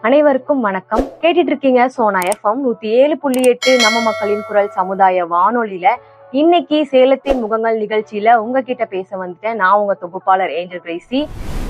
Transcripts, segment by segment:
அனைவருக்கும் வணக்கம். கேட்டுட்டு இருக்கீங்க சோனா எஃப்எம் 107.8 நம்ம மக்களின் குரல் சமுதாய வானொலியில. இன்னைக்கு சேலத்தின் முகங்கள் நிகழ்ச்சியில உங்ககிட்ட பேச வந்துட்டேன். நான் உங்க தொகுப்பாளர் ஏஞ்சல் கிரேசி.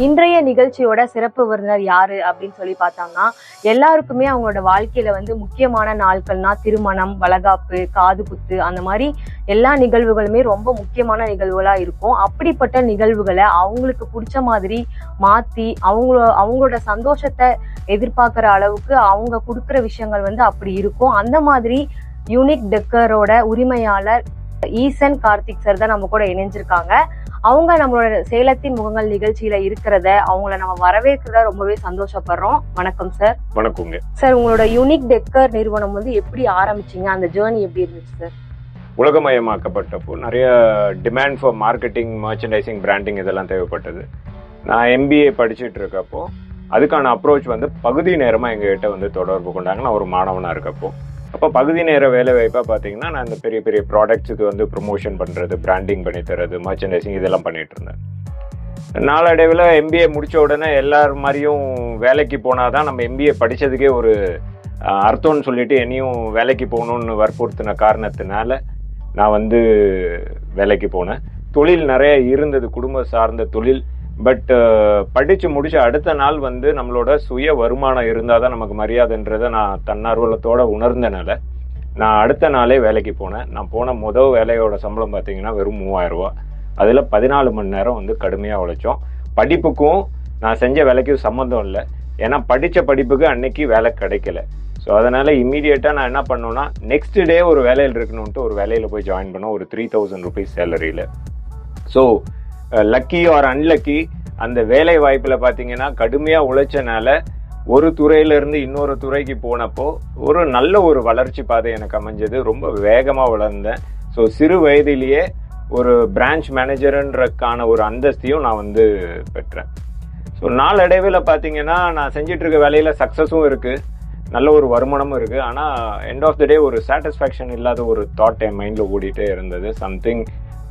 இன்றைய நிகழ்ச்சியோட சிறப்பு விருந்தினர் யாரு அப்படின்னு சொல்லி பார்த்தோம்னா, எல்லாருக்குமே அவங்களோட வாழ்க்கையில முக்கியமான நாட்கள்னா திருமணம், வளகாப்பு, காது குத்து, அந்த மாதிரி எல்லா நிகழ்வுகளுமே ரொம்ப முக்கியமான நிகழ்வுகளா இருக்கும். அப்படிப்பட்ட நிகழ்வுகளை அவங்களுக்கு பிடிச்ச மாதிரி மாத்தி அவங்களோட சந்தோஷத்தை எதிர்பார்க்கிற அளவுக்கு அவங்க கொடுக்குற விஷயங்கள் அப்படி இருக்கும். அந்த மாதிரி யூனிக் டெக்கரோட உரிமையாளர் ஈசன் கார்த்திக் சார் தான் நம்ம கூட இணைஞ்சிருக்காங்க. அவங்க நம்மளோட சேலத்தின் முகங்கள் நிகழ்ச்சியில இருக்கிறத அவங்கள நம்ம வரவேற்கிறத ரொம்பவே சந்தோஷப்படுறோம். வணக்கம் சார். வணக்கங்க சார். உங்களோட யூனிக் டெக்கர் நிறுவனம் எப்படி ஆரம்பிச்சீங்க? அந்த ஜேர்னி எப்படி இருந்துச்சு சார்? உலகமயமாக்கப்பட்டப்போ நிறைய demand for marketing, merchandising, branding இதெல்லாம் தேவைப்பட்டது. நான் MBA படிச்சுட்டு இருக்கப்போ அதுக்கான அப்ரோச் பகுதி நேரமாக எங்ககிட்ட தொடர்பு கொண்டாங்க. நான் ஒரு மாணவனாக இருக்கப்போ அப்போ பகுதி நேர வேலை வாய்ப்பாக பார்த்தீங்கன்னா நான் இந்த பெரிய பெரிய ப்ராடக்ட்ஸுக்கு ப்ரொமோஷன் பண்ணுறது, பிராண்டிங் பண்ணி தர்றது, மர்ச்சன்டைசிங் இதெல்லாம் பண்ணிட்டு இருந்தேன். நாளடைவில் MBA முடித்த உடனே எல்லார் மாதிரியும் வேலைக்கு போனால் தான் நம்ம MBA படித்ததுக்கே ஒரு அர்த்தம்னு சொல்லிட்டு என்னையும் வேலைக்கு போகணுன்னு வற்புறுத்தின காரணத்தினால நான் வேலைக்கு போனேன். தொழில் நிறைய இருந்தது, குடும்ப சார்ந்த தொழில். பட் படித்து முடிச்ச அடுத்த நாள் நம்மளோட சுய வருமானம் இருந்தால் தான் நமக்கு மரியாதைன்றதை நான் தன்னார்வலத்தோடு உணர்ந்தனால நான் அடுத்த நாளே வேலைக்கு போனேன். நான் போன முதல் வேலையோட சம்பளம் பார்த்தீங்கன்னா வெறும் 3000 ரூபா. அதில் 14 மணி நேரம் கடுமையாக உழைச்சோம். படிப்புக்கும் நான் செஞ்ச வேலைக்கும் சம்மந்தம் இல்லை. ஏன்னா படித்த படிப்புக்கு அன்னைக்கு வேலை கிடைக்கல. ஸோ அதனால் இம்மீடியட்டாக நான் என்ன பண்ணோன்னா, நெக்ஸ்ட் டே ஒரு வேலையில் இருக்கணும்ன்ட்டு ஒரு வேலையில் போய் ஜாயின் பண்ணோம், ஒரு 3000 ருபீஸ் சேலரியில். ஸோ லக்கி ஆர் அன்லக்கி, அந்த வேலை வாய்ப்பில் பார்த்தீங்கன்னா கடுமையாக உழைச்சனால ஒரு துறையிலேருந்து இன்னொரு துறைக்கு போனப்போ ஒரு நல்ல ஒரு வளர்ச்சி பாதை எனக்கு அமைஞ்சது. ரொம்ப வேகமாக வளர்ந்தேன். ஸோ சிறு வயதிலேயே ஒரு பிரான்ச் மேனேஜருன்றக்கான ஒரு அந்தஸ்தையும் நான் பெற்றேன். ஸோ நாளடைவில் பார்த்தீங்கன்னா நான் செஞ்சிட்டு இருக்க வேலையில் சக்ஸஸும் இருக்குது, நல்ல ஒரு வருமானமும் இருக்குது. ஆனால் எண்ட் ஆஃப் த டே ஒரு சாட்டிஸ்ஃபேக்ஷன் இல்லாத ஒரு தாட் என் மைண்டில் ஓடிட்டே இருந்தது. சம்திங்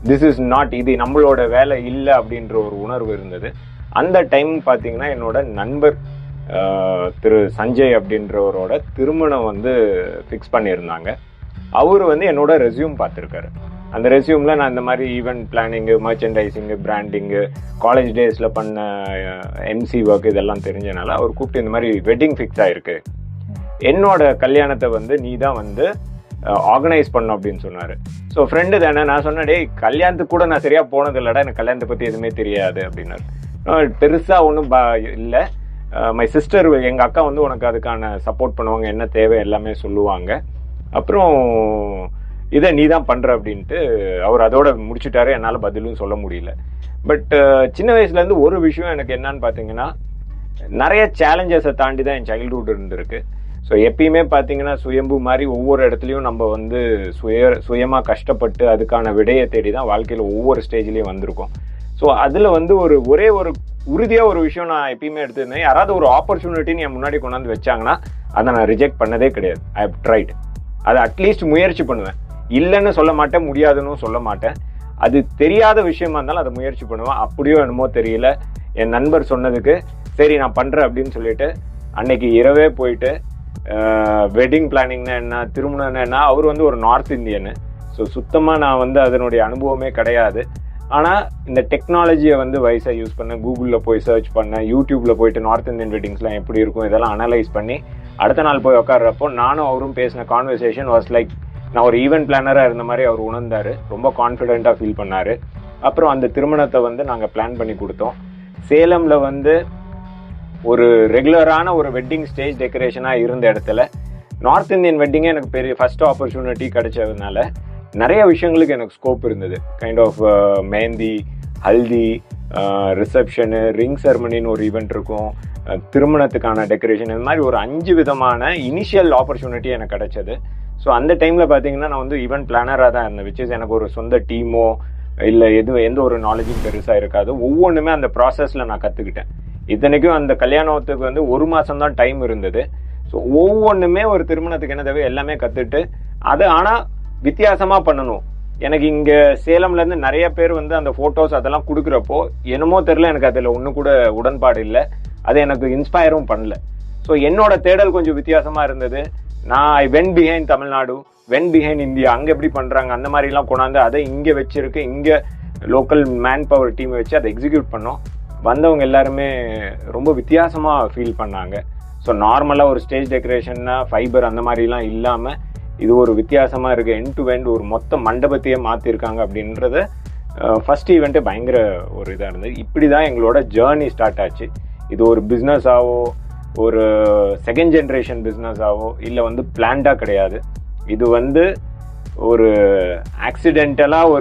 திஸ் இஸ் நாட், இது நம்மளோட வேலை இல்லை அப்படின்ற ஒரு உணர்வு இருந்தது. அந்த டைம் பார்த்தீங்கன்னா என்னோட நண்பர் திரு சஞ்சய் அப்படின்றவரோட திருமணம் ஃபிக்ஸ் பண்ணியிருந்தாங்க. அவர் என்னோட ரெஸ்யூம் பார்த்துருக்காரு. அந்த ரெஸ்யூமில் நான் இந்த மாதிரி ஈவெண்ட் பிளானிங்கு, மர்ச்சன்டைசிங்கு, பிராண்டிங்கு, காலேஜ் டேஸில் பண்ண MC ஒர்க் இதெல்லாம் தெரிஞ்சனால அவர் கூப்பிட்டு இந்த மாதிரி வெட்டிங் ஃபிக்ஸ் ஆகிருக்கு, என்னோட கல்யாணத்தை நீ தான் ஆர்கனைஸ் பண்ணும் அப்படின்னு சொன்னார். ஸோ ஃப்ரெண்டு தானே. நான் சொன்னேன், டே கல்யாணத்துக்கு கூட நான் சரியாக போனது இல்லைடா, எனக்கு கல்யாணத்தை பற்றி எதுவுமே தெரியாது அப்படின்னாரு. பெருசாக ஒன்றும் இல்லை, மை சிஸ்டர், எங்கள் அக்கா உனக்கு அதுக்கான சப்போர்ட் பண்ணுவாங்க, என்ன தேவை எல்லாமே சொல்லுவாங்க, அப்புறம் இதை நீ தான் பண்ணுற அப்படின்ட்டு அவர் அதோட முடிச்சுட்டாரு. என்னால் பதிலும் சொல்ல முடியல. பட் சின்ன வயசுலேருந்து ஒரு விஷயம் எனக்கு என்னன்னு பார்த்தீங்கன்னா, நிறைய சேலஞ்சஸை தாண்டி தான் என் சைல்ட்ஹுட் இருந்திருக்கு. ஸோ எப்பயுமே பார்த்தீங்கன்னா சுயம்பு மாதிரி ஒவ்வொரு இடத்துலையும் நம்ம சுயமாக கஷ்டப்பட்டு அதுக்கான விடையை தேடி தான் வாழ்க்கையில் ஒவ்வொரு ஸ்டேஜ்லேயும் வந்திருக்கோம். ஸோ அதில் ஒரே ஒரு உறுதியாக ஒரு விஷயம் நான் எப்பயுமே எடுத்துருந்தேன். யாராவது ஒரு ஆப்பர்ச்சுனிட்டின்னு என் முன்னாடி கொண்டாந்து வச்சாங்கன்னா அதை நான் ரிஜெக்ட் பண்ணதே கிடையாது. I have tried. அதை அட்லீஸ்ட் முயற்சி பண்ணுவேன். இல்லைன்னு சொல்ல மாட்டேன், முடியாதுன்னு சொல்ல மாட்டேன். அது தெரியாத விஷயமா இருந்தாலும் அதை முயற்சி பண்ணுவேன். அப்படியோ என்னமோ தெரியல, என் நண்பர் சொன்னதுக்கு சரி நான் பண்ணுறேன் அப்படின்னு சொல்லிட்டு அன்னைக்கு இரவே போயிட்டு வெட்டிங் பிளானிங்னா என்ன, திருமணம்னா என்ன, அவர் ஒரு நார்த் இந்தியனு. ஸோ சுத்தமாக நான் அதனுடைய அனுபவமே கிடையாது. ஆனால் இந்த டெக்னாலஜியை வயசாக யூஸ் பண்ணேன், கூகுளில் போய் சர்ச் பண்ணேன், யூடியூப்பில் போயிட்டு நார்த் இந்தியன் வெட்டிங்ஸ்லாம் எப்படி இருக்கும் இதெல்லாம் அனலைஸ் பண்ணி அடுத்த நாள் போய் உட்கார்றப்போ நானும் அவரும் பேசின கான்வர்சேஷன் வாஸ் லைக், நான் ஒரு ஈவெண்ட் பிளானராக இருந்த மாதிரி அவர் உணர்ந்தார். ரொம்ப கான்ஃபிடென்ட்டாக ஃபீல் பண்ணார். அப்புறம் அந்த திருமணத்தை நாங்கள் பிளான் பண்ணி கொடுத்தோம். சேலமில் ஒரு ரெகுலரான ஒரு வெட்டிங் ஸ்டேஜ் டெக்கரேஷனாக இருந்த இடத்துல நார்த் இந்தியன் வெட்டிங்கே எனக்கு பெரிய ஃபர்ஸ்ட் ஆப்பர்ச்சுனிட்டி கிடைச்சதுனால நிறைய விஷயங்களுக்கு எனக்கு ஸ்கோப் இருந்தது. கைண்ட் ஆஃப் மெஹந்தி, ஹல்தி, ரிசப்ஷனு, ரிங் செரமனின்னு ஒரு ஈவெண்ட் இருக்கும், திருமணத்துக்கான டெக்கரேஷன், இந்த மாதிரி ஒரு 5 விதமான இனிஷியல் ஆப்பர்ச்சுனிட்டி எனக்கு கிடைச்சது. ஸோ அந்த டைமில் பார்த்தீங்கன்னா நான் ஈவெண்ட் பிளானராக தான் இருந்தேன். விச் இஸ் எனக்கு ஒரு சொந்த டீமோ இல்லை எந்த ஒரு நாலேஜும் பெருசாக இருக்காது. ஒவ்வொன்றுமே அந்த ப்ராசஸில் நான் கற்றுக்கிட்டேன். இத்தனைக்கும் அந்த கல்யாணத்துக்கு 1 மாதம் தான் டைம் இருந்தது. ஸோ ஒவ்வொன்றுமே ஒரு திருமணத்துக்கு என்ன தேவை எல்லாமே கற்றுட்டு அதை ஆனால் வித்தியாசமாக பண்ணணும். எனக்கு இங்கே சேலம்லேருந்து நிறைய பேர் அந்த ஃபோட்டோஸ் அதெல்லாம் கொடுக்குறப்போ என்னமோ தெரில, எனக்கு அதில் ஒன்றும் கூட உடன்பாடு இல்லை, அது எனக்கு இன்ஸ்பயரும் பண்ணல. ஸோ என்னோட தேடல் கொஞ்சம் வித்தியாசமா இருந்தது. நான் I went behind Tamil Nadu, went behind India, அங்கே எப்படி பண்ணுறாங்க அந்த மாதிரிலாம் கொண்டாந்து அதை இங்கே வச்சிருக்கு, இங்கே லோக்கல் மேன் பவர் டீமை வச்சு அதை எக்ஸிக்யூட் பண்ணோம். வந்தவங்க எல்லாருமே ரொம்ப வித்தியாசமாக ஃபீல் பண்ணாங்க. ஸோ நார்மலாக ஒரு ஸ்டேஜ் டெக்கரேஷன்னா ஃபைபர் அந்த மாதிரிலாம் இல்லாமல் இது ஒரு வித்தியாசமாக இருக்குது. எண்ட் டு எண்ட் ஒரு மொத்த மண்டபத்தையே மாற்றிருக்காங்க அப்படின்றத ஃபர்ஸ்ட் ஈவெண்ட்டே பயங்கர ஒரு இதாக இருந்தது. இப்படி தான் எங்களோட ஜேர்னி ஸ்டார்ட் ஆச்சு. இது ஒரு பிஸ்னஸாவோ ஒரு செகண்ட் ஜென்ரேஷன் பிஸ்னஸாவோ இல்லை பிளான்டாக கிடையாது. இது ஒரு ஆக்சிடென்டலாக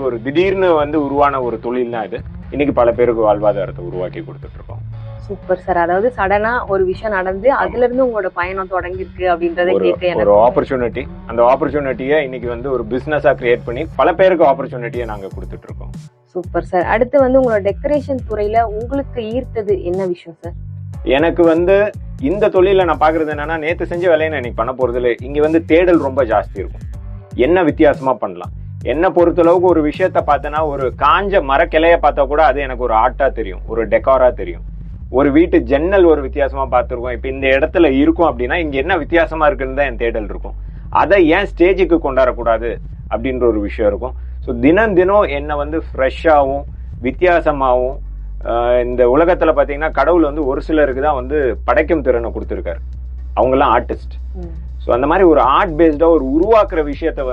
ஒரு திடீர்னு உருவான ஒரு தொழில் தான் இது. இன்னைக்கு பல பேருக்கு வாழ்வாதாரத்தை உருவாக்கி கொடுத்துட்டு இருக்கோம். Super sir. அதாவது சடனா ஒரு விஷயம் நடந்து அதுல இருந்து உங்களோட பயணம் தொடங்கிருக்கு அப்படின்றத கேட்க ஒரு ஆப்பர்ச்சுனிட்டி. அந்த ஆப்பர்ச்சுனிட்டியை இன்னைக்கு ஒரு பிசினஸா கிரியேட் பண்ணி பல பேருக்கு ஆப்பர்ச்சுனிட்டியை நாங்க கொடுத்துட்டு இருக்கோம். Super sir. அடுத்து உங்களோட டெக்கரேஷன் துறையில உங்களுக்கு ஈர்த்தது என்ன விஷயம் சார்? எனக்கு இந்த தொழில நான் பாக்குறது என்னன்னா, நேத்து செஞ்ச வேலையை நான் இன்னைக்கு பண்ண போறது இல்லை. இங்க தேடல் ரொம்ப ஜாஸ்தி இருக்கும். என்ன வித்தியாசமா பண்ணலாம். என்ன பொறுத்தளவுக்கு ஒரு விஷயத்த பார்த்தேன்னா, ஒரு காஞ்ச மரக்கிளைய பார்த்தா கூட அது எனக்கு ஒரு ஆர்ட்டா தெரியும், ஒரு டெக்காரா தெரியும். ஒரு வீட்டு ஜன்னல் ஒரு வித்தியாசமா பார்த்துருக்கோம். இப்ப இந்த இடத்துல இருக்கும் அப்படின்னா இங்க என்ன வித்தியாசமா இருக்குன்னு தான் என் தேடல் இருக்கும். அதை ஏன் ஸ்டேஜுக்கு கொண்டாடக்கூடாது அப்படின்ற ஒரு விஷயம் இருக்கும். ஸோ தினம் தினம் என்னை ஃப்ரெஷ்ஷாகவும் வித்தியாசமாகவும் இந்த உலகத்துல பாத்தீங்கன்னா கடவுள் ஒரு சிலருக்கு தான் படைக்கும் திறனை கொடுத்துருக்காரு. அவங்கெல்லாம் ஆர்டிஸ்ட். ஸோ அந்த மாதிரி ஒரு ஆர்ட் பேஸ்டா ஒரு உருவாக்குற விஷயத்த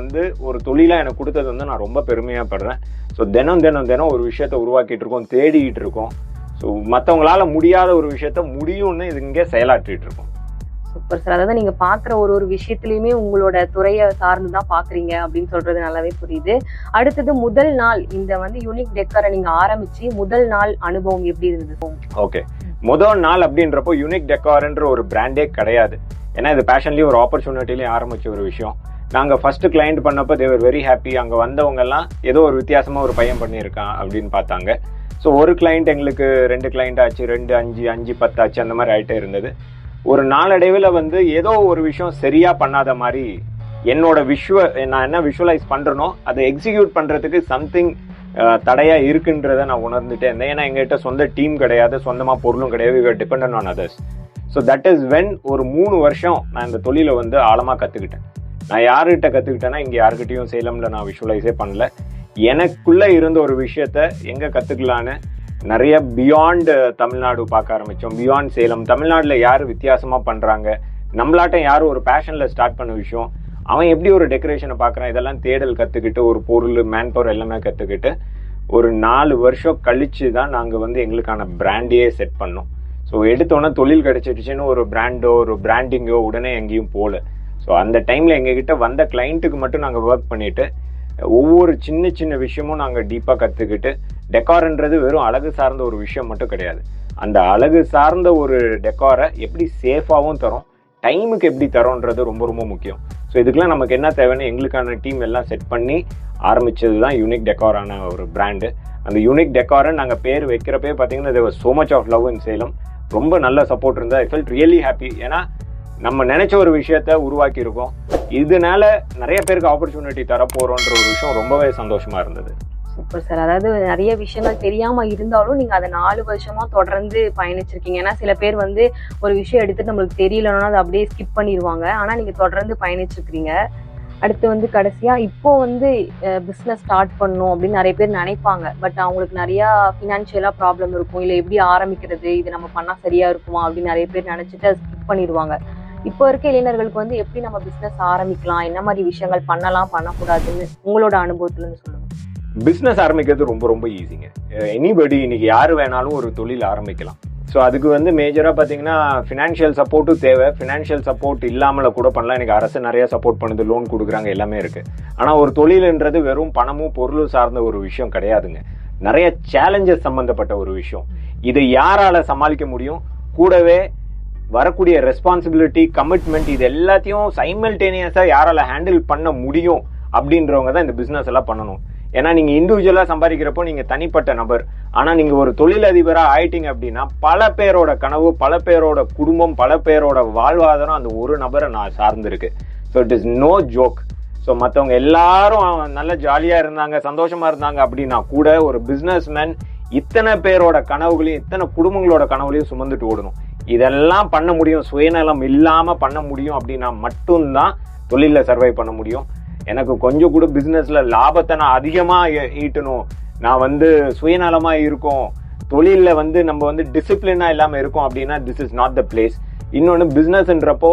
ஒரு தொழிலா எனக்கு கொடுத்தது நான் ரொம்ப பெருமையா படுறேன். ஸோ தினம் தினம் தினம் ஒரு விஷயத்த உருவாக்கிட்டு இருக்கோம், தேடிட்டு இருக்கோம். ஸோ மற்றவங்களால முடியாத ஒரு விஷயத்த முடியும்னு இது இங்கே செயலாற்றிட்டு இருக்கோம். Super sir. அதாவது நீங்க பாக்குற ஒரு விஷயத்திலயுமே உங்களோட துறையை சார்ந்துதான் பாக்குறீங்க அப்படின்னு சொல்றது நல்லாவே புரியுது. அடுத்தது முதல் நாள் இந்த யூனிக் டெக்கரை நீங்க ஆரம்பிச்சு முதல் நாள் அனுபவம் எப்படி இருந்தது? ஓகே, முதல் நாள் அப்படின்றப்போ யூனிக் டெக்கார்ன்ற ஒரு பிராண்டே கிடையாது. ஏன்னா இது பேஷன்லயும் ஒரு ஆப்பர்ச்சுனிட்டிலையும் ஆரம்பிச்ச ஒரு விஷயம். நாங்க ஃபர்ஸ்ட் கிளைண்ட் பண்ணப்போ தேவர் வெரி ஹாப்பி. அங்க வந்தவங்க எல்லாம் ஏதோ ஒரு வித்தியாசமா ஒரு பையன் பண்ணியிருக்கான் அப்படின்னு பார்த்தாங்க. ஸோ ஒரு கிளைண்ட் எங்களுக்கு 2 கிளைண்ட் ஆச்சு, 2, 5, 5, 10 ஆச்சு, அந்த மாதிரி ஆகிட்டே இருந்தது. ஒரு நாளடைவில் ஏதோ ஒரு விஷயம் சரியா பண்ணாத மாதிரி என்னோட நான் என்ன விஷுவலைஸ் பண்றேனோ அதை எக்ஸிக்யூட் பண்றதுக்கு சம்திங் தடையா இருக்குன்றதை நான் உணர்ந்துட்டே இருந்தேன். ஏன்னா எங்ககிட்ட சொந்த டீம் கிடையாது, சொந்தமா பொருளும் கிடையாது, depend on others. So that is when ஒரு 3 வருஷம் நான் இந்த தொழிலை ஆழமா கத்துக்கிட்டேன். நான் யாருகிட்ட கத்துக்கிட்டேன்னா, இங்க யாருக்கிட்டையும் சேலம்ல நான் விஷுவலைஸே பண்ணல. எனக்குள்ள இருந்த ஒரு விஷயத்த எங்க கத்துக்கலான்னு நிறைய பியாண்ட் தமிழ்நாடு பார்க்க ஆரம்பிச்சோம். பியாண்ட் சேலம், தமிழ்நாடுல யாரு வித்தியாசமா பண்றாங்க, நம்மளாட்டம் யாரும் ஒரு பேஷன்ல ஸ்டார்ட் பண்ண விஷயம், அவன் எப்படி ஒரு டெக்கரேஷனை பார்க்கறான், இதெல்லாம் தேடல் கத்துக்கிட்டு ஒரு பொருள் மேன் பவர் எல்லாமே கத்துக்கிட்டு ஒரு 4 வருஷம் கழிச்சு தான் நாங்க எங்களுக்கான பிராண்டையே செட் பண்ணோம். ஸோ எடுத்தோன்னே தொழில் கிடைச்சிடுச்சுன்னு ஒரு பிராண்டோ ஒரு பிராண்டிங்கோ உடனே எங்கேயும் போகல. ஸோ அந்த டைம்ல எங்ககிட்ட வந்த கிளைண்ட்டுக்கு மட்டும் நாங்கள் ஒர்க் பண்ணிட்டு ஒவ்வொரு சின்ன சின்ன விஷயமும் நாங்கள் டீப்பாக கற்றுக்கிட்டு, டெக்கார்ன்றது வெறும் அழகு சார்ந்த ஒரு விஷயம் மட்டும் கிடையாது. அந்த அழகு சார்ந்த ஒரு டெக்காரை எப்படி சேஃபாகவும் தரோம், டைமுக்கு எப்படி தரோன்றது ரொம்ப ரொம்ப முக்கியம். ஸோ இதுக்கெல்லாம் நமக்கு என்ன தேவைன்னு எங்களுக்கான டீம் எல்லாம் செட் பண்ணி ஆரம்பிச்சது தான் யூனிக் டெக்காரான ஒரு பிராண்டு. அந்த யூனிக் டெக்காரை நாங்கள் பேர் வைக்கிறப்பே பார்த்தீங்கன்னா there was so much of love in Salem. ரொம்ப நல்ல சப்போர்ட் இருந்தா. I felt really happy. ஏன்னா நம்ம நினைச்ச ஒரு விஷயத்த உருவாக்கி இருக்கோம். இதனால நிறைய பேருக்கு ஆப்பர்ச்சுனிட்டி தரப்போறோன்ற ஒரு விஷயம் ரொம்பவே சந்தோஷமா இருந்தது. Super sir. அதாவது நிறைய விஷயங்கள் தெரியாம இருந்தாலும் நீங்க அதை 4 வருஷமா தொடர்ந்து பயணிச்சிருக்கீங்க. ஏன்னா சில பேர் ஒரு விஷயம் எடுத்துட்டு நம்மளுக்கு தெரியலன்னா அதை அப்படியே ஸ்கிப் பண்ணிடுவாங்க. ஆனா நீங்க தொடர்ந்து பயணிச்சிருக்கீங்க. அடுத்து கடைசியா இப்போ பிஸ்னஸ் ஸ்டார்ட் பண்ணணும் அப்படின்னு நிறைய பேர் நினைப்பாங்க. பட் அவங்களுக்கு நிறைய ஃபினான்ஷியலா ப்ராப்ளம் இருக்கும், இல்லை எப்படி ஆரம்பிக்கிறது, இது நம்ம பண்ணா சரியா இருக்குமா அப்படின்னு நிறைய பேர் நினைச்சிட்டு அதை ஸ்கிப் பண்ணிடுவாங்க. இப்போ இருக்க இளைஞர்களுக்கு எப்படி நம்ம பிஸ்னஸ் ஆரம்பிக்கலாம், என்ன மாதிரி விஷயங்கள் பண்ணலாம் பண்ணக்கூடாதுன்னு உங்களோட அனுபவத்துல இருந்து சொல்லுங்க. பிஸ்னஸ் ஆரம்பிக்கிறது ரொம்ப ரொம்ப ஈஸிங்க. எனிபடி இன்னைக்கு யாரு வேணாலும் ஒரு தொழில் ஆரம்பிக்கலாம். ஸோ அதுக்கு மேஜராக பார்த்தீங்கன்னா ஃபினான்ஷியல் சப்போர்ட்டும் தேவை. ஃபினான்ஷியல் சப்போர்ட் இல்லாமல கூட பண்ணலாம். எனக்கு அரசு நிறைய சப்போர்ட் பண்ணுது, லோன் கொடுக்குறாங்க, எல்லாமே இருக்கு. ஆனால் ஒரு தொழில்ன்றது வெறும் பணமும் பொருளும் சார்ந்த ஒரு விஷயம் கிடையாதுங்க. நிறைய சேலஞ்சஸ் சம்பந்தப்பட்ட ஒரு விஷயம். இதை யாரால சமாளிக்க முடியும், கூடவே வரக்கூடிய ரெஸ்பான்சிபிலிட்டி, கமிட்மெண்ட், இது எல்லாத்தையும் சைமல்டேனியஸா யாரால ஹேண்டில் பண்ண முடியும் அப்படின்றவங்க தான் இந்த பிசினஸ் எல்லாம் பண்ணணும். ஏன்னா நீங்க இண்டிவிஜுவலா சம்பாதிக்கிறப்போ நீங்க தனிப்பட்ட நபர். ஆனா நீங்க ஒரு தொழிலதிபரா ஆயிட்டீங்க அப்படின்னா பல பேரோட கனவு, பல பேரோட குடும்பம், பல பேரோட வாழ்வாதாரம் அந்த ஒரு நபரை நான் சார்ந்திருக்கு. So it is no joke. So மற்றவங்க எல்லாரும் நல்ல ஜாலியா இருந்தாங்க, சந்தோஷமா இருந்தாங்க அப்படின்னா கூட ஒரு பிசினஸ் மேன் இத்தனை பேரோட கனவுகளையும் இத்தனை குடும்பங்களோட கனவுகளையும் சுமந்துட்டு ஓடணும். இதெல்லாம் பண்ண முடியும், சுயநலம் இல்லாம பண்ண முடியும் அப்படின்னா மட்டும்தான் தொழில சர்வை பண்ண முடியும். எனக்கு கொஞ்சம் கூட பிசினஸ்ல லாபத்தை நான் அதிகமா ஈட்டணும், நான் வந்து சுயநலமா இருக்கும், தொழில வந்து நம்ம வந்து டிசிப்ளினா இல்லாம இருக்கும் அப்படின்னா this is not the place. இன்னொன்னு பிசினஸ்ன்றப்போ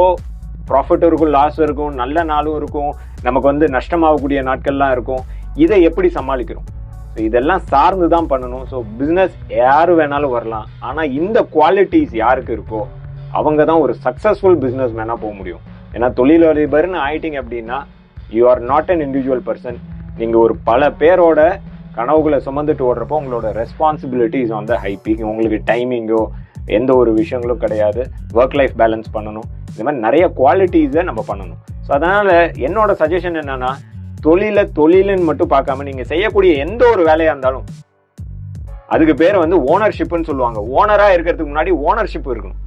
ப்ராஃபிட் இருக்கும், லாஸ் இருக்கும், நல்ல நாளும் இருக்கும், நமக்கு வந்து நஷ்டமாகக்கூடிய நாட்கள்லாம் இருக்கும். இதை எப்படி சமாளிக்கிறோம்? ஸோ இதெல்லாம் சார்ந்து தான் பண்ணணும். ஸோ பிஸ்னஸ் யாரு வேணாலும் வரலாம், ஆனால் இந்த குவாலிட்டிஸ் யாருக்கு இருக்கோ அவங்க தான் ஒரு சக்ஸஸ்ஃபுல் பிஸ்னஸ் மேனாக போக முடியும். ஏன்னா தொழிலதிபர்னு ஆயிட்டிங்க அப்படின்னா you are not an individual person. நீங்கள் ஒரு பல பேரோட கனவுகளை சுமந்துட்டு ஓடுறப்போ உங்களோட responsibility is on the high peak. உங்களுக்கு டைமிங்கோ எந்த ஒரு விஷயங்களும் கிடையாது. ஒர்க் லைஃப் பேலன்ஸ் பண்ணணும். இந்த மாதிரி நிறைய குவாலிட்டிஸை நம்ம பண்ணணும். ஸோ அதனால் என்னோட சஜஷன் என்னன்னா, தொழிலுன்னு மட்டும் பார்க்காம நீங்க செய்யக்கூடிய எந்த ஒரு வேலையா இருந்தாலும் அதுக்கு பேர் வந்து ஓனர்ஷிப்னு சொல்லுவாங்க. ஓனரா இருக்கிறதுக்கு முன்னாடி ஓனர்ஷிப் இருக்கணும்.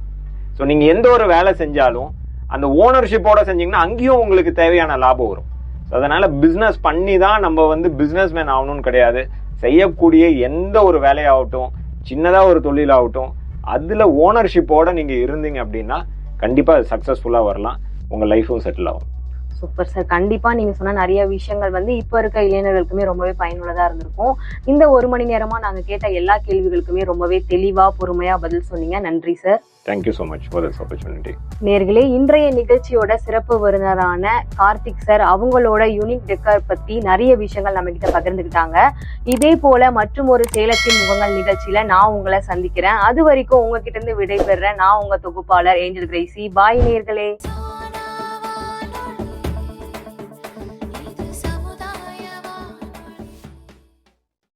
ஸோ நீங்க எந்த ஒரு வேலை செஞ்சாலும் அந்த ஓனர்ஷிப்போட செஞ்சீங்கன்னா அங்கேயும் உங்களுக்கு தேவையான லாபம் வரும். ஸோ அதனால பிஸ்னஸ் பண்ணி தான் நம்ம வந்து பிஸ்னஸ் மேன் ஆகணும்னு கிடையாது. செய்யக்கூடிய எந்த ஒரு வேலையாகட்டும், சின்னதா ஒரு தொழிலாகட்டும், அதுல ஓனர்ஷிப்போட நீங்க இருந்தீங்க அப்படின்னா கண்டிப்பா அது சக்சஸ்ஃபுல்லா வரலாம், உங்க லைஃபும் செட்டில் ஆகும். Super sir. கண்டிப்பா நீங்க சொன்ன நிறைய விஷயங்கள் வந்து இப்ப இருக்க இளைஞர்களுக்குமே ரொம்பவே பயனுள்ளதா இருந்திருக்கும். இந்த 1 மணி நேரமா நாங்க கேட்ட எல்லா கேள்விகளுக்குமே ரொம்பவே தெளிவா பொறுமையா பதில் சொன்னீங்க. நன்றி sir. Thank you so much for this opportunity. நேர்களே, இன்றைய நிகழ்ச்சியோட சிறப்பு விருந்தினரான கார்த்திக் சார் அவங்களோட யூனிக் டெக்கர் பத்தி நிறைய விஷயங்கள் நம்ம கிட்ட பகிர்ந்துக்கிட்டாங்க. இதே போல மற்றும் ஒரு சேலத்தின் முகங்கள் நிகழ்ச்சியில நான் உங்களை சந்திக்கிறேன். அது வரைக்கும் உங்ககிட்ட இருந்து விடைபெறேன். நான் உங்க தொகுப்பாளர் ஏஞ்சல் கிரேசி. பாய் நேர்களே.